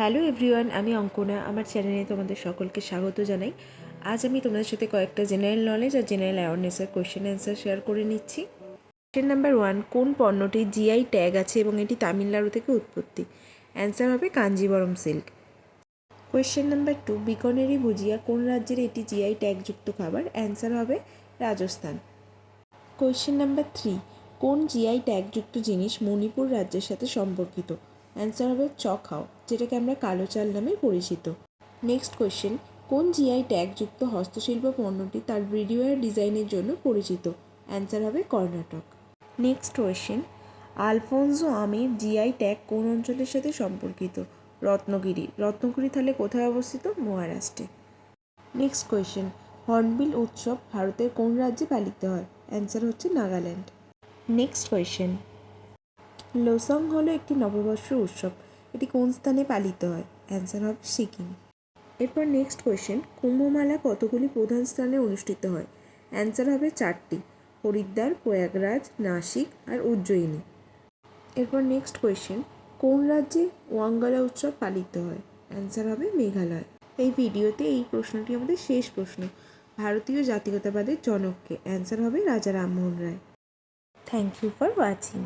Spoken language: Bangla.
হ্যালো এভরিওয়ান, আমি অঙ্কনা। আমার চ্যানেলে তোমাদের সকলকে স্বাগত জানাই। আজ আমি তোমাদের সাথে কয়েকটা জেনারেল নলেজ আর জেনারেল অ্যাওয়ারনেসের কোয়েশ্চেন অ্যান্সার শেয়ার করে নিচ্ছি। কোয়েশ্চেন নাম্বার 1, কোন পণ্যটির জিআই ট্যাগ আছে এবং এটি তামিলনাড়ু থেকে উৎপত্তি? অ্যান্সার হবে Kanjeevaram silk. Question number 2, Bikaneri ভুজিয়া কোন রাজ্যের এটি জিআই ট্যাগযুক্ত খাবার? অ্যান্সার হবে রাজস্থান। কোয়েশ্চেন নাম্বার 3, কোন জিআই ট্যাগযুক্ত জিনিস মণিপুর রাজ্যের সাথে সম্পর্কিত? অ্যান্সার হবে চখাও, যেটাকে আমরা কালো চাল নামে পরিচিত। নেক্সট কোয়েশ্চেন, কোন জিআই ট্যাগযুক্ত হস্তশিল্প পণ্যটি তার ব্রিডিওয়ার ডিজাইনের জন্য পরিচিত? অ্যান্সার হবে কর্ণাটক। নেক্সট কোয়েশ্চেন, আলফোনসো আমের জিআই ট্যাগ কোন অঞ্চলের সাথে সম্পর্কিত? রত্নগিরি। রত্নগিরি তাহলে কোথায় অবস্থিত? মহারাষ্ট্রে। নেক্সট কোয়েশ্চেন, হর্নবিল উৎসব ভারতের কোন রাজ্যে পালিত হয়? অ্যান্সার হচ্ছে নাগাল্যান্ড। নেক্সট কোয়েশ্চেন, লোসং হলো একটি নববর্ষ উৎসব, এটি কোন স্থানে পালিত হয়? অ্যান্সার হবে সিকিম। এরপর নেক্সট কোয়েশ্চেন, কুম্ভমেলা কতগুলি প্রধান স্থানে অনুষ্ঠিত হয়? অ্যান্সার হবে 4টি, হরিদ্বার, প্রয়াগরাজ, নাসিক আর উজ্জয়িনী। এরপর নেক্সট কোয়েশ্চেন, কোন রাজ্যে ওয়াঙ্গালা উৎসব পালিত হয়? অ্যান্সার হবে মেঘালয়। এই ভিডিওতে এই প্রশ্নটি আমাদের শেষ প্রশ্ন, ভারতীয় জাতীয়তাবাদের জনক কে? অ্যান্সার হবে Raja Rammohan Roy. Thank you for watching.